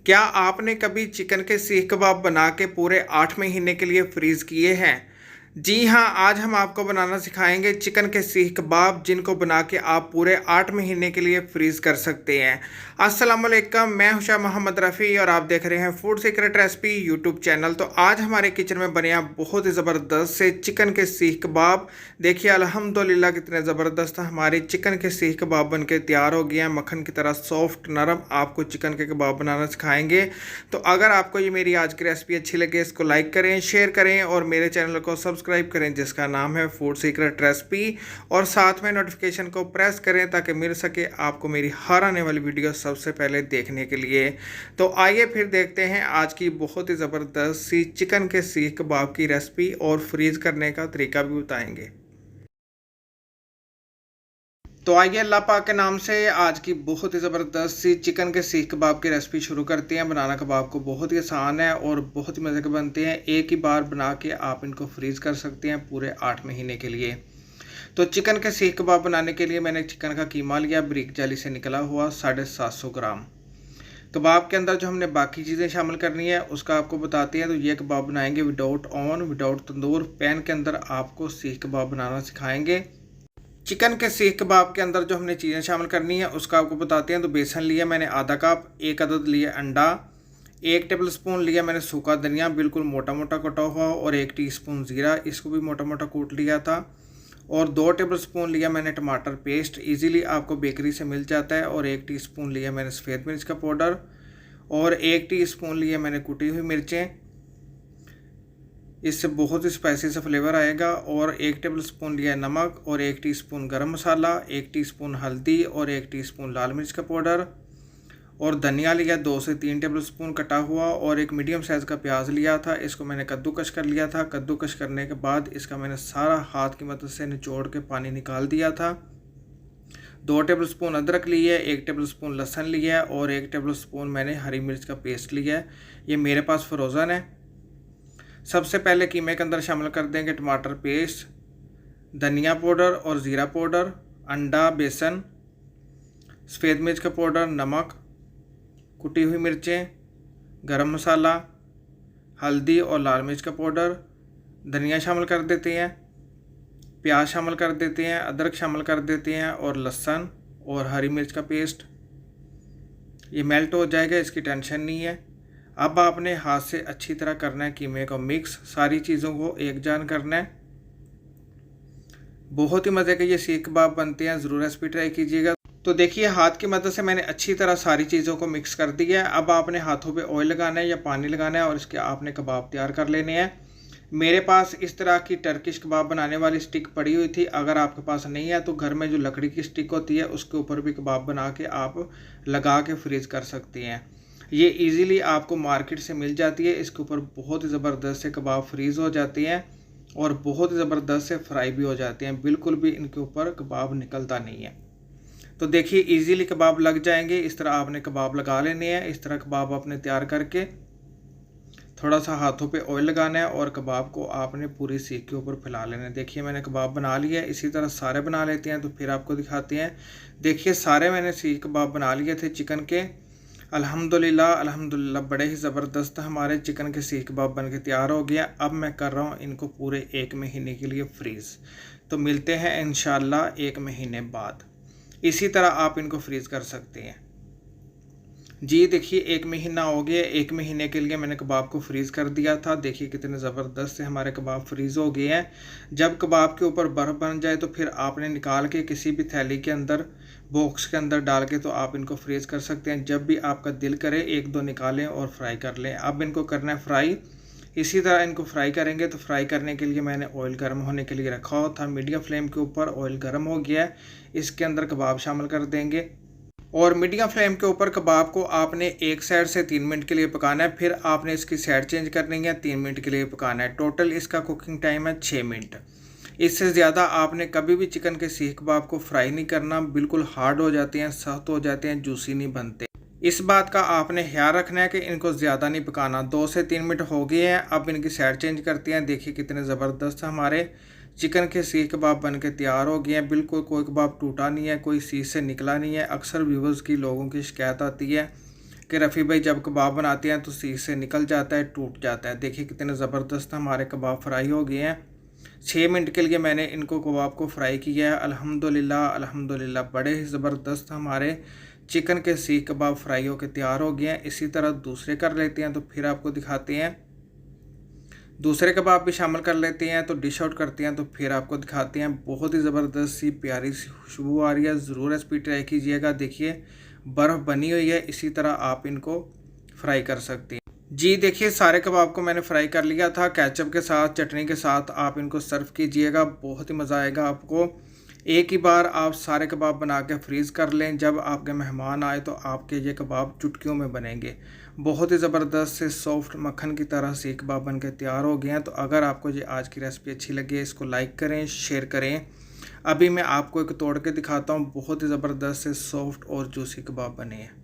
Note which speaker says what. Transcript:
Speaker 1: क्या आपने कभी चिकन के सीख कबाब बना के पूरे 8 महीने के लिए फ्रीज किए हैं? जी हाँ, आज हम आपको बनाना सिखाएंगे चिकन के सीख कबाब, जिनको बना के आप पूरे 8 महीने के लिए फ्रीज कर सकते हैं। अस्सलाम वालेकुम, मैं हुशा मोहम्मद रफ़ी और आप देख रहे हैं food secret recipe YouTube channel. तो आज हमारे किचन में बने हैं बहुत ही ज़बरदस्त से चिकन के सीख कबाब। देखिए अल्हम्दुलिल्लाह कितने ज़बरदस्त हमारे चिकन के सीख कबाब बन के तैयार हो गए हैं। मक्खन की तरह सॉफ्ट नरम आपको चिकन के कबाब बनाना सिखाएंगे। तो अगर आपको ये मेरी आज की रेसिपी अच्छी लगे, इसको लाइक करें, शेयर करें और मेरे चैनल को सब्सक्राइब करें जिसका नाम है फूड सीक्रेट रेसिपी, और साथ में नोटिफिकेशन को प्रेस करें ताकि मिल सके आपको मेरी हर आने वाली वीडियो सबसे पहले देखने के लिए। तो आइए फिर देखते हैं आज की बहुत ही ज़बरदस्त सी चिकन के सीख कबाब की रेसिपी, और फ्रीज करने का तरीका भी बताएंगे। तो आइए अल्लाह पाक के नाम से आज की बहुत ही ज़बरदस्त सी चिकन के सीख कबाब की रेसिपी शुरू करते हैं। बनाना कबाब को बहुत ही आसान है और बहुत ही मज़े के बनते हैं। एक ही बार बना के आप इनको फ्रीज़ कर सकते हैं पूरे 8 महीने के लिए। तो चिकन के सीख कबाब बनाने के लिए मैंने चिकन का कीमा लिया, ब्रीक जाली से निकला हुआ 750 ग्राम। कबाब के अंदर जो हमने बाकी चीज़ें शामिल करनी है उसका आपको बताते हैं। तो ये कबाब बनाएंगे without on, without tandoor. Pan के अंदर आपको सीख कबाब बनाना सिखाएंगे। चिकन के सीख कबाब के अंदर जो हमने चीज़ें शामिल करनी है उसका आपको बताते हैं। तो बेसन लिया मैंने आधा कप, एक अदद लिया अंडा, 1 टेबल स्पून लिया मैंने सूखा धनिया बिल्कुल मोटा मोटा कटा हुआ, और 1 टीस्पून ज़ीरा, इसको भी मोटा मोटा कूट लिया था, और 2 टेबल स्पून लिया मैंने टमाटर पेस्ट, इजीली आपको बेकरी से मिल जाता है, और 1 टीस्पून लिया मैंने सफ़ेद मिर्च का पाउडर, और 1 टीस्पून लिया मैंने कुटी हुई मिर्चें, इससे बहुत ही स्पाइसी सा फ्लेवर आएगा, और 1 टेबल स्पून लिया नमक, और 1 टीस्पून गरम मसाला, 1 टीस्पून हल्दी, और 1 टीस्पून लाल मिर्च का पाउडर, और धनिया लिया 2 से 3 टेबल स्पून कटा हुआ, और एक मीडियम साइज़ का प्याज लिया था, इसको मैंने कद्दूकश कर लिया था। कद्दूकश करने के बाद इसका मैंने सारा हाथ की मदद से निचोड़ के पानी निकाल दिया था। 2 टेबल स्पून अदरक लिया है, 1 टेबल स्पून लहसुन लिया है, और 1 टेबल स्पून मैंने हरी मिर्च का पेस्ट लिया है। ये मेरे पास फ्रोज़न है। सबसे पहले कीमे के अंदर शामिल कर देंगे टमाटर पेस्ट, धनिया पाउडर और ज़ीरा पाउडर, अंडा, बेसन, सफ़ेद मिर्च का पाउडर, नमक, कुटी हुई मिर्चें, गरम मसाला, हल्दी और लाल मिर्च का पाउडर। धनिया शामिल कर देते हैं, प्याज शामिल कर देते हैं, अदरक शामिल कर देते हैं, और लहसुन और हरी मिर्च का पेस्ट। ये मेल्ट हो जाएगा, इसकी टेंशन नहीं है। अब आपने हाथ से अच्छी तरह करना है कीमे को मिक्स, सारी चीज़ों को एक जान करना है। बहुत ही मज़े के ये सीख कबाब बनते हैं, ज़रूर रेसिपी ट्राई कीजिएगा। तो देखिए हाथ की मदद से मैंने अच्छी तरह सारी चीज़ों को मिक्स कर दिया है। अब आपने हाथों पे ऑयल लगाना है या पानी लगाना है, और इसके आपने कबाब तैयार कर लेने हैं। मेरे पास इस तरह की टर्किश कबाब बनाने वाली स्टिक पड़ी हुई थी। अगर आपके पास नहीं है तो घर में जो लकड़ी की स्टिक होती है उसके ऊपर भी कबाब बना के आप लगा के फ्रीज़ कर सकते हैं। ये इजीली आपको मार्केट से मिल जाती है। इसके ऊपर बहुत ही ज़बरदस्त से कबाब फ्रीज़ हो जाते हैं, और बहुत ही ज़बरदस्त से फ्राई भी हो जाते हैं। बिल्कुल भी इनके ऊपर कबाब निकलता नहीं है। तो देखिए इजीली कबाब लग जाएंगे। इस तरह आपने कबाब लगा लेने हैं। इस तरह कबाब आपने तैयार करके थोड़ा सा हाथों पे ऑयल लगाना है, और कबाब को आपने पूरी सीख के ऊपर फैला लेना है। देखिए मैंने कबाब बना लिया है। इसी तरह सारे बना लेते हैं, तो फिर आपको दिखाते हैं। देखिए सारे मैंने सीख कबाब बना लिए थे चिकन के। अल्हम्दुलिल्लाह अल्हम्दुलिल्लाह बड़े ही ज़बरदस्त हमारे चिकन के सीख कबाब बन के तैयार हो गया। अब मैं कर रहा हूँ इनको पूरे 1 महीने के लिए फ्रीज़। तो मिलते हैं इंशाल्लाह 1 महीने बाद। इसी तरह आप इनको फ्रीज़ कर सकते हैं। जी देखिए 1 महीना हो गया। 1 महीने के लिए मैंने कबाब को फ्रीज़ कर दिया था। देखिए कितने ज़बरदस्त से हमारे कबाब फ्रीज़ हो गए हैं। जब कबाब के ऊपर बर्फ़ बन जाए तो फिर आपने निकाल के किसी भी थैली के अंदर, बॉक्स के अंदर डाल के तो आप इनको फ्रीज़ कर सकते हैं। जब भी आपका दिल करे 1-2 निकालें और फ्राई कर लें। अब इनको करना है फ्राई। इसी तरह इनको फ्राई करेंगे। तो फ्राई करने के लिए मैंने ऑयल गर्म होने के लिए रखा हुआ था। मीडियम फ्लेम के ऊपर ऑयल गर्म हो गया है। इसके अंदर कबाब शामिल कर देंगे, और मीडियम फ्लेम के ऊपर कबाब को आपने एक साइड से 3 मिनट के लिए पकाना है। फिर आपने इसकी साइड चेंज करनी है, 3 मिनट के लिए पकाना है। टोटल इसका कुकिंग टाइम है 6 मिनट। इससे ज़्यादा आपने कभी भी चिकन के सीख कबाब को फ्राई नहीं करना। बिल्कुल हार्ड हो जाते हैं, सख्त हो जाते हैं, जूसी नहीं बनते। इस बात का आपने ख्याल रखना है कि इनको ज़्यादा नहीं पकाना। 2 से 3 मिनट हो गए हैं। अब इनकी साइड चेंज करते हैं। देखिए कितने ज़बरदस्त हमारे चिकन के सीख कबाब बन के तैयार हो गए हैं। बिल्कुल कोई कबाब टूटा नहीं है, कोई सीख से निकला नहीं है। अक्सर व्यूवर्स की लोगों की शिकायत आती है कि रफ़ी भाई जब कबाब बनाते हैं तो सीख से निकल जाता है, टूट जाता है। देखिए कितने ज़बरदस्त हमारे कबाब फ्राई हो गए हैं। 6 मिनट के लिए मैंने इनको कबाब को फ्राई किया है। अल्हम्दुलिल्लाह अल्हम्दुलिल्लाह बड़े ही ज़बरदस्त हमारे चिकन के सीख कबाब फ्राई होकर तैयार हो गए हैं। इसी तरह दूसरे कर लेते हैं, तो फिर आपको दिखाते हैं। दूसरे कबाब भी शामिल कर लेते हैं, तो डिश आउट करते हैं, तो फिर आपको दिखाते हैं। बहुत ही ज़बरदस्त सी प्यारी सी खुशबू आ रही है। ज़रूर रेसिपी ट्राई कीजिएगा। देखिए बर्फ़ बनी हुई है, इसी तरह आप इनको फ्राई कर सकते हैं। जी देखिए सारे कबाब को मैंने फ्राई कर लिया था। केचप के साथ, चटनी के साथ आप इनको सर्व कीजिएगा, बहुत ही मज़ा आएगा आपको। एक ही बार आप सारे कबाब बना के फ्रीज़ कर लें, जब आपके मेहमान आए तो आपके ये कबाब चुटकियों में बनेंगे। बहुत ही ज़बरदस्त से सॉफ्ट मक्खन की तरह से कबाब बन के तैयार हो गए हैं। तो अगर आपको ये आज की रेसिपी अच्छी लगी है, इसको लाइक करें, शेयर करें। अभी मैं आपको एक तोड़ के दिखाता हूँ। बहुत ही ज़बरदस्त से सॉफ्ट और जूसी कबाब बने हैं।